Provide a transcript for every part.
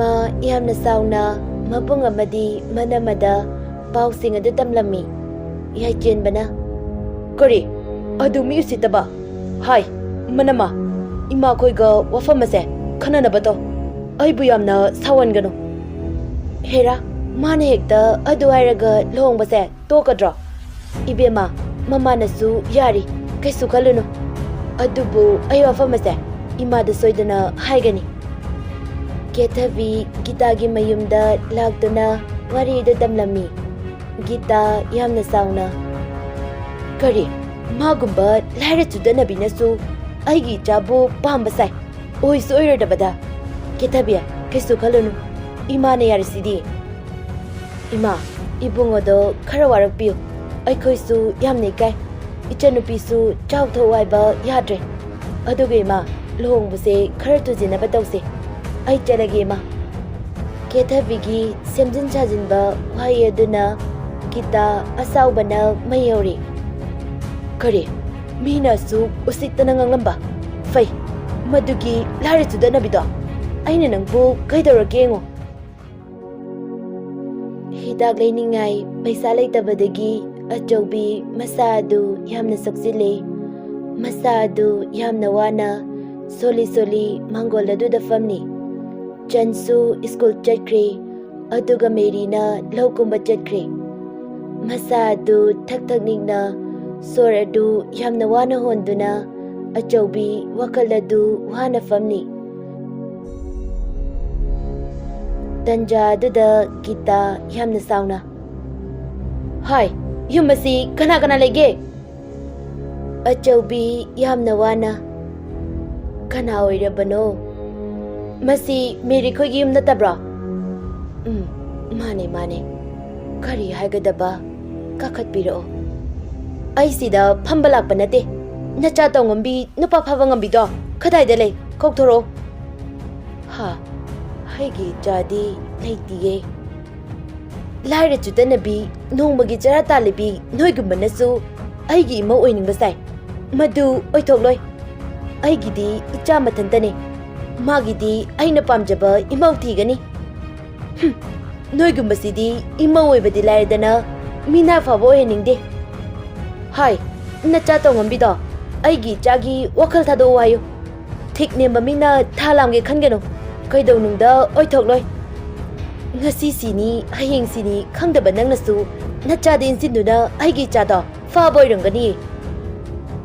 Ma yamna sauna mabung amadi manamada pausing adu tamlami yai chen bana kari adu mi usitaba hai manama ima khoi ga wafam ase khana na bato ai bu yamna sawan gano hera mane hekta adu airaga long base to kadra ibema mama nasu yari kaisu khalunu adubu ai wafam ase ima da soidana haigani Kethavi Gita gi mayumda lagduna wari do damlami Gita yamna sauna kari magumba laira tudana binasu aigi jabu pamba sai oi soira da bada Kethabia kaisu khalunu ima ne yarisidi ima ibungo do khara warak piu ai khoisu yamne kai ichanupi su chau thowai ba yadre aduge ma lohong buse khara tujina badause ai chalage ma Kethavigi semjin chajin ba wai aduna Gita asau bana mayori kari mina su usitana nganglamba fai madugi lare tudana bido aina nangbu kaidorage ngo hidak leiningai paisa leitabadagi achaubi masa adu yamna soksile masa adu yamna wana soli mangol adu da famni Chansu school chakre aduga merina laukumba chakre masa adu thak ningna sor adu yamna wana honduna achaubi wakal adu wana famni tanja aduda Gita yamna sauna hai yumasi kana lege achaubi yamna wana kana oirabano masi meri khoi gi yumna tabra mane kari haigadaba kakhat piro ai sida phamba lakpa nate nacha tongombi nupa phaba ngambi do khadai da lei kokthoro ha haigi jadi leitiye laire chutanabi nongmagi chara talibi noigumanasu aigi ima oiningba sai madu oithokloi aigidi icha mathantane magidi aina pamjaba imau thigani noigumbasidi imau oibadi lairedana mina fabo heningde hai nacha tongombido aigi chagi wakhal thado wayo thikne mamina thalamge khangeno kaidonungda oithokloi ngasi sini hayeng sini khangdaba nangnasu nacha din sinduna aigi chado faboi rangani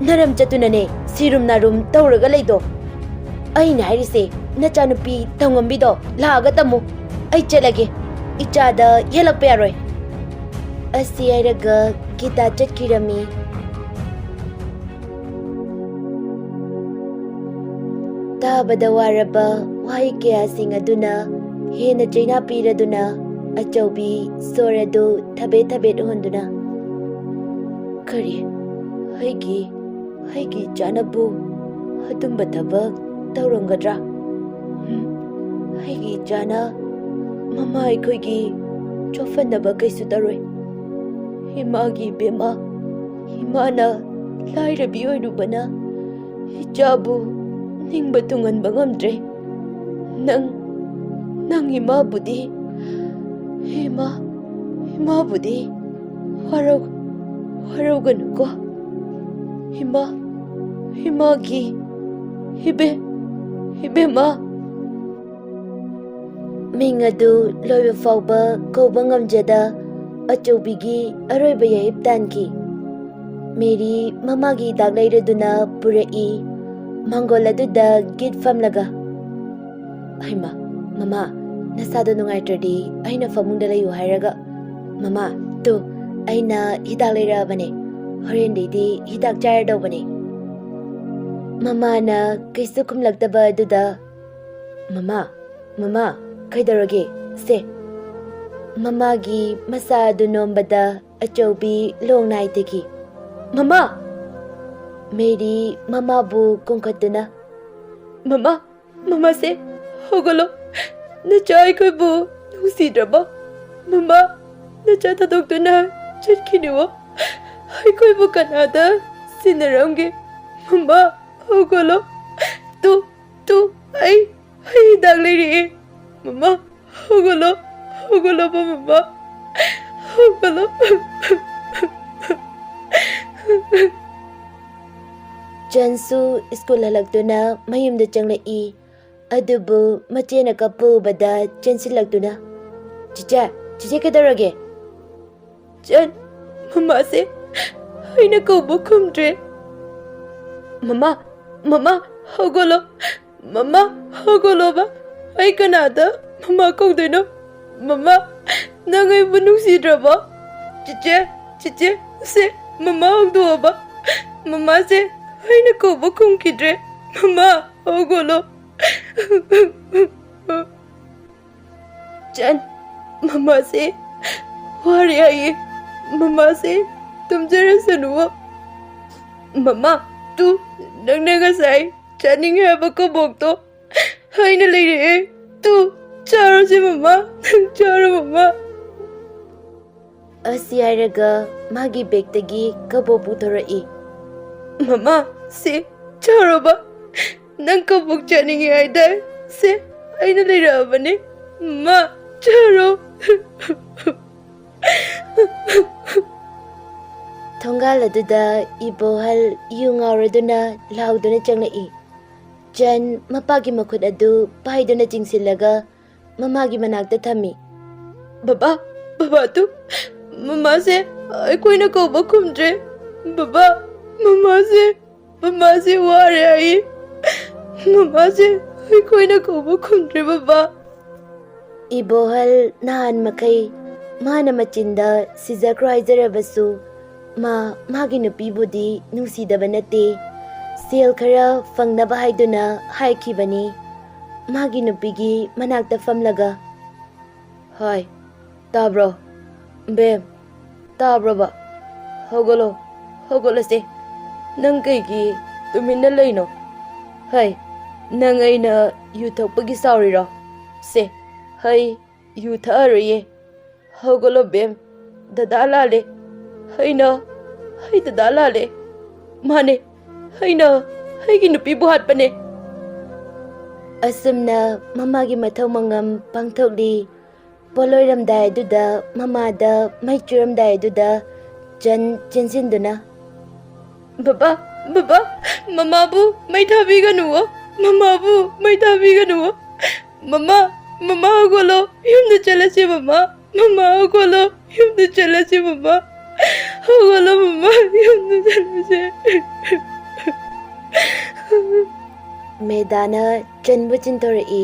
naram chatunane sirum narum tawraga leido aina hairise nacha nupi tongombido laga tamu ai chelage ichada yelakpa yaroi asi airaga Gita chatkirami tabada waraba wai kya sing aduna hena chaina piraduna achaubi soradu thabe honduna kari haigi janabu adumba thabak taurangadra haigi jana mama aikoigi chofanaba kaisu taroi himagi bema himana lairabi oirubana hijabu ningba tunganba ngamdre nang himabudi himabudi harauganuko himagi hibema mingadu loiba fauba kauba ngamjada achobigi aroiba yaib tanki meri mamagi daglairaduna purai mangol aduda git famlaga haima mama nasada nungaitradi aina famungda layu hairaga mama tu aina hidak lairabane horendidi hidak chayardobane mama na kaisu kumlaktaba aduda mama kaidarage se mamagi masa adu nombada achaubi longnai teki mama meri mama bu kongkhatuna mama se hogolo nacha aikoi bu nusidraba mama nacha thadoktuna chatkiniwa aikoi bu kanada sinaramge mama hogolo tu ai dagliri Mama, hugalo, hugalo ba mama, hugalo. Jansu school halagtuna mayumda changlai adubu machena kapubada chansilagtuna chiche kedarage Jan, mama se aina kauba kumdre. Mama, hugalo, mama, hugalo ba? Ay kanada, mama kaudino. Mama, nangay bunungsidra ba? Chiche, se mama hugdo ba? Mama se aina kauba kumkidre. Mama, hugalo. Jan, mama se Wari आई मम्मा से तुम जरा सुनो मम्मा तू नंगने का साई चनिंग है बको बोक तो हाय न ले रे तू चारो से मम्मा चारो मम्मा asiyaraga magi begtagi kabo puthorai मम्मा से चारो बा नंग को बोक चनिंग है दे से हाय न ले रहा बने मम्मा चारो thongal aduda ibohal yungauraduna lauduna changlai jan mapagi makhut adu paiduna jingsilaga mamagi manakta thami Baba tu mama se koi na kauba kumdre Baba mama se wari ai mama se koi na kauba kumdre Baba ibohal nahan makai mana machinda sizakraizarabasu magi nupibudi nungsidaba nate sel khara fangnaba haiduna haikhibani magi nupigi manakta famlaga Hai tabro bem tabro ba hogolo se nang kai gi tuminna leino hai nang aina yu thokpagi sauri ro se hai yu thariye hogolo bem dada lale hai dada lale mane hai gi nupi buhat pane asumna mamagi mathau mangam pangthokli poloiramdai duda mamada maichuramdai duda jan chinsinduna Baba mama bu mai thabi ganu mama bu mai thabi ganu mama hogolo yumda chalase mama hogolo yumda chalase mama hogolo mama yumda chalase medana janbu chintorai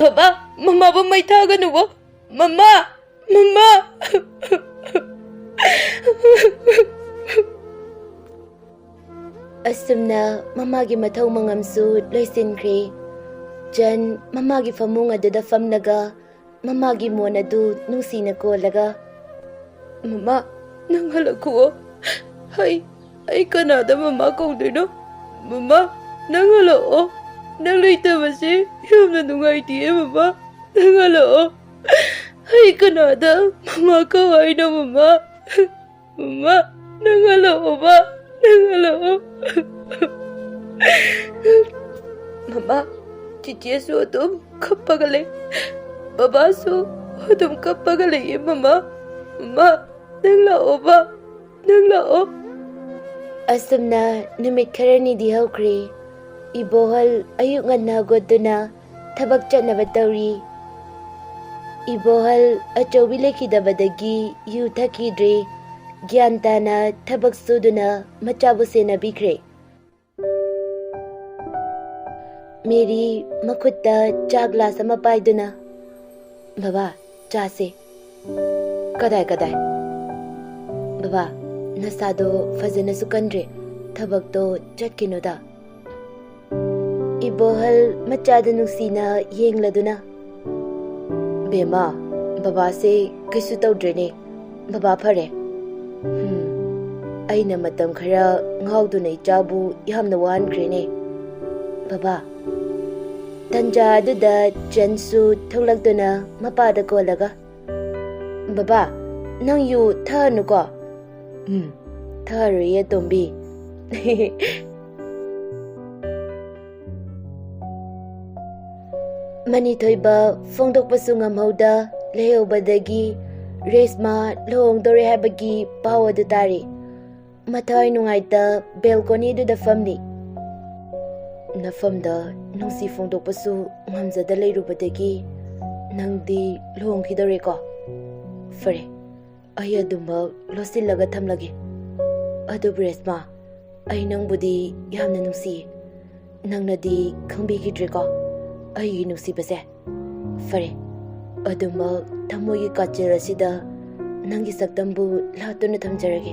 Baba mama bu mai tha ganu mama asumna mamagi mathau mangamsu loisinkhre jan mamagi famung aduda famnaga mamagi mon adu nungsina kolaga mama nang halakho hai ai kanada mama kaudino mama nang halo nang leitabase yamna nungaitiye mama nang halo hai kanada mama kawaina mama nang halo ba nang halo mama chiche su adum kappagale baba su adum kappagale mama nang lao ba nang lao asumna numit kharani di hawkre ibohal ayuk nganna goduna thabak chatnaba tawri ibohal achobi lekhidabadagi yu thakidre gyantana thabak suduna machabu sena bikre meri makutta cha glass ama paiduna baba cha se kadai baba nasado fazana sukandre thabak to chatkinoda ibohal machada nusina yengladuna bema baba se kaisu tawdrene baba phare aina matam khara ngauduna ichabu yamna wankrene baba tanja aduda jansu tholakduna mapada kolaga baba nang yu thanu ko thariye tombi ꯃꯅꯤꯊꯣꯏꯕ ꯐꯣꯡꯗꯣꯛꯄꯁꯨ ꯉꯝꯍꯧꯗ ꯂꯩꯍꯧꯕꯗꯒꯤ Reshma ꯂꯨꯍꯣꯡꯗꯣꯔꯦ ꯍꯥꯏꯕꯒꯤ ꯄꯥꯎ ꯑꯗꯨ ꯇꯥꯔꯤ꯫ ꯃꯊꯋꯥꯏ ꯅꯨꯡꯉꯥꯏꯇ ꯕꯦꯜꯀꯣꯅꯤꯗꯨꯗ ꯐꯝꯂꯤ꯫ ꯅꯐꯝꯗ ꯅꯨꯡꯁꯤ ꯐꯣꯡꯗꯣꯛꯄꯁꯨ ꯉꯝꯖꯗ ꯂꯩꯔꯨꯕꯗꯒꯤ ꯅꯪꯗꯤ ꯂꯨꯍꯣꯡꯈꯤꯗꯧꯔꯦꯀꯣ? ꯐꯔꯦ, ꯑꯩ ꯑꯗꯨꯃꯛ ꯂꯣꯠꯁꯤꯜꯂꯒ ꯊꯝꯂꯒꯦ꯫ ꯑꯗꯨꯕꯨ ꯔꯦꯁꯃꯥ, ꯑꯩ ꯅꯪꯕꯨꯗꯤ ꯌꯥꯝꯅ ꯅꯨꯡꯁꯤꯌꯦ꯫ ꯅꯪꯅꯗꯤ ꯈꯪꯕꯤꯈꯤꯗ꯭ꯔꯦꯀꯣ ꯑꯩꯒꯤ ꯅꯨꯡꯁꯤꯕꯁꯦ? ꯐꯔꯦ, ꯑꯗꯨꯃꯛ ꯊꯃꯣꯏꯒꯤ ꯀꯥꯆꯤꯜ ꯑꯁꯤꯗ ꯅꯪꯒꯤ ꯁꯛꯇꯝꯕꯨ ꯂꯥꯠꯇꯨꯅ ꯊꯝꯖꯔꯒꯦ꯫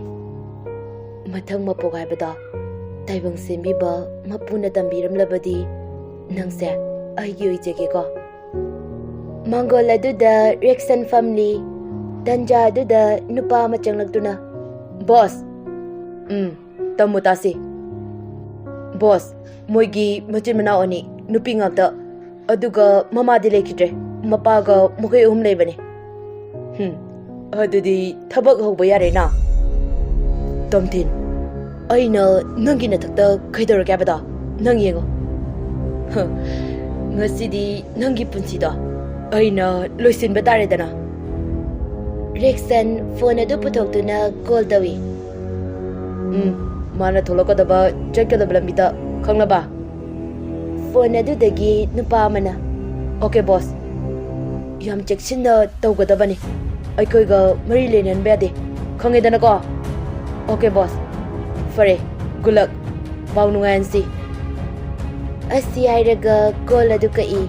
ꯃꯊꯪ ꯃꯄꯣꯛ ꯍꯥꯏꯕꯗꯣ ꯇꯥꯏꯕꯪ ꯁꯦꯝꯕꯤꯕ ꯃꯄꯨꯅ ꯇꯝꯕꯤꯔꯝꯂꯕꯗꯤ ꯅꯪꯁꯦ ꯑꯩꯒꯤ ꯑꯣꯏꯖꯒꯦꯀꯣ꯫ ꯃꯥꯡꯒꯣꯜ ꯑꯗꯨꯗ ꯔꯦꯛꯁꯟ ꯐꯝꯂꯤ꯫ ꯇꯟꯖꯥ ꯑꯗꯨꯗ ꯅꯨꯄꯥ ꯑꯃ ꯆꯪꯂꯛꯇꯨꯅ, ꯕꯣꯁ, ꯇꯝꯃꯨ ꯇꯥꯁꯤ꯫ ꯕꯣꯁ, ꯃꯣꯏꯒꯤ ꯃꯆꯤꯟ ꯃꯅꯥꯎ ꯑꯅꯤ, ꯅꯨꯄꯤ ꯉꯥꯛꯇ, ꯑꯗꯨꯒ ꯃꯃꯥꯗꯤ ꯂꯩꯈꯤꯗ꯭ꯔꯦ, ꯃꯄꯥꯒ ꯃꯈꯣꯏ 3 ꯂꯩꯕꯅꯤ꯫ ꯑꯗꯨꯗꯤ ꯊꯕꯛ ꯍꯧꯕ ꯌꯥꯔꯦꯅ꯫ ꯇꯣꯝꯊꯤꯟ, ꯑꯩꯅ ꯅꯪꯒꯤ ꯅꯊꯛꯇ ꯀꯩꯗꯧꯔꯒꯦ ꯍꯥꯏꯕꯗꯣ ꯅꯪ ꯌꯦꯡꯉꯣ꯫ ꯉꯁꯤꯗꯤ ꯅꯪꯒꯤ ꯄꯨꯟꯁꯤꯗꯣ ꯑꯩꯅ ꯂꯣꯏꯁꯤꯟꯕ ꯇꯥꯔꯦꯗꯅ꯫ ꯔꯦꯛꯁꯟ ꯐꯣꯟ ꯑꯗꯨ ꯄꯨꯊꯣꯛꯇꯨꯅ ꯀꯣꯜ ꯇꯧꯏ꯫ ꯃꯥꯅ ꯊꯣꯛꯂꯛꯀꯗꯕ ꯆꯠꯀꯗꯕ ꯂꯝꯕꯤꯗ, ꯈꯪꯂꯕ? ꯐꯣꯟ ꯑꯗꯨꯗꯒꯤ ꯅꯨꯄꯥ ꯑꯃꯅ, ꯑꯣꯀꯦ ꯕꯣꯁ, ꯌꯥꯝ ꯆꯦꯛꯁꯤꯟꯅ ꯇꯧꯒꯗꯕꯅꯤ, ꯑꯩꯈꯣꯏꯒ ꯃꯔꯤ ꯂꯩꯅꯍꯟꯕ ꯌꯥꯗꯦ, ꯈꯪꯉꯦꯗꯅꯀꯣ? ꯑꯣꯀꯦ ꯕꯣꯁ, ꯐꯔꯦ, ꯒꯨꯗ ꯂꯛ, ꯄꯥꯎ ꯅꯨꯡꯉꯥꯏꯍꯟꯁꯤ꯫ ꯑꯁꯤ ꯍꯥꯏꯔꯒ ꯀꯣꯜ ꯑꯗꯨ ꯀꯛꯏ꯫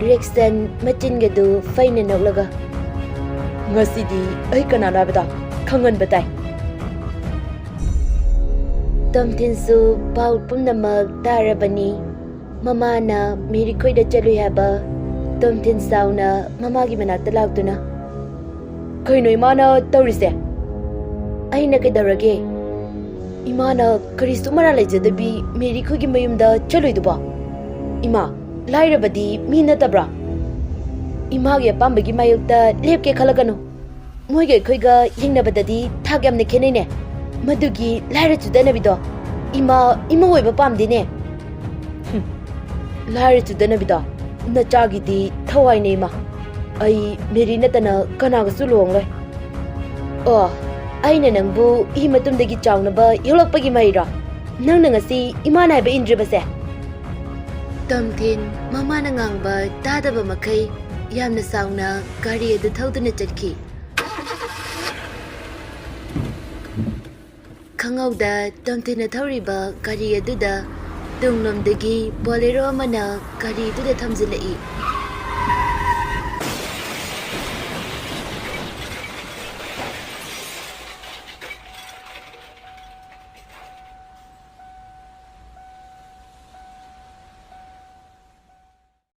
ꯔꯦꯛꯁꯟ ꯃꯆꯤꯟꯒꯗꯨ ꯐꯩꯅ ꯅꯣꯛꯂꯒ, ꯉꯁꯤꯗꯤ ꯑꯩ ꯀꯅꯥꯅꯣ ꯍꯥꯏꯕꯗꯣ ꯈꯪꯍꯟꯕ ꯇꯥꯏ꯫ ꯇꯣꯝꯊꯤꯟꯁꯨ ꯄꯥꯎ ꯄꯨꯝꯅꯃꯛ ꯇꯥꯔꯕꯅꯤ꯫ ꯃꯃꯥꯅ ꯃꯦꯔꯤꯈꯣꯏꯗ ꯆꯠꯂꯨꯏ ꯍꯥꯏꯕ ꯇꯣꯝꯊꯤꯟ ꯁꯥꯎꯅ ꯃꯃꯥꯒꯤ ꯃꯅꯥꯛꯇ ꯂꯥꯛꯇꯨꯅ, ꯀꯩꯅꯣ ꯏꯃꯥꯅ ꯇꯧꯔꯤꯁꯦ? ꯑꯩꯅ ꯀꯩꯗꯧꯔꯒꯦ? ꯏꯃꯥꯅ ꯀꯔꯤꯁꯨ ꯃꯔꯥꯜ ꯂꯩꯖꯗꯕꯤ ꯃꯦꯔꯤꯈꯣꯏꯒꯤ ꯃꯌꯨꯝꯗ ꯆꯠꯂꯣꯏꯗꯨꯕꯣ? ꯏꯃꯥ, ꯂꯥꯏꯔꯕꯗꯤ ꯃꯤ ꯅꯠꯇꯕ꯭ꯔꯥ? ꯏꯃꯥꯒꯤ ꯑꯄꯥꯝꯕꯒꯤ ꯃꯥꯌꯣꯛꯇ ꯂꯦꯞꯀꯦ ꯈꯜꯂꯒꯅꯨ꯫ ꯃꯣꯏꯒ ꯑꯩꯈꯣꯏꯒ ꯌꯦꯡꯅꯕꯗꯗꯤ ꯊꯥꯛ ꯌꯥꯝꯅ ꯈꯦꯠꯅꯩꯅꯦ꯫ ꯃꯗꯨꯒꯤ ꯂꯥꯏꯔ ꯆꯨꯗꯅꯕꯤꯗꯣ ꯏꯃꯥ ꯏꯃꯧ ꯑꯣꯏꯕ ꯄꯥꯝꯗꯦꯅꯦ꯫ ꯂꯥꯏꯔ ꯆꯨꯗꯅꯕꯤꯗꯣ ꯅꯆꯥꯒꯤꯗꯤ ꯊꯋꯥꯏꯅꯦ ꯏꯃꯥ꯫ ꯑꯩ ꯃꯦꯔꯤ ꯅꯠꯇꯅ ꯀꯅꯥꯒꯁꯨ ꯂꯨꯍꯣꯡꯂꯣꯏ꯫ ꯑꯣ, ꯑꯩꯅ ꯅꯪꯕꯨ ꯏ ꯃꯇꯨꯡꯗꯒꯤ ꯆꯥꯎꯅꯕ ꯌꯣꯛꯂꯛꯄꯒꯤ ꯃꯍꯩꯔꯣ ꯅꯪꯅ ꯉꯁꯤ ꯏꯃꯥꯅ ꯍꯥꯏꯕ ꯏꯟꯗ꯭ꯔꯤꯕꯁꯦ? ꯇꯣꯝꯊꯤꯟ ꯃꯃꯥꯅ ꯉꯥꯡꯕ ꯇꯥꯗꯕ ꯃꯈꯩ ꯌꯥꯝꯅ ꯁꯥꯎꯅ ꯒꯥꯔꯤ ꯑꯗꯨ ꯊꯧꯗꯨꯅ ꯆꯠꯈꯤ꯫ ꯈꯪꯍꯧꯗ ꯇꯣꯝꯊꯤꯟꯅ ꯊꯧꯔꯤꯕ ꯒꯥꯔꯤ ꯑꯗꯨꯗ ꯇꯨꯡꯂꯣꯝꯗꯒꯤ ꯕꯣꯂꯦꯔꯣ ꯑꯃꯅ ꯒꯥꯔꯤ ꯑꯗꯨꯗ ꯊꯝꯖꯤꯜꯂꯛꯏ꯫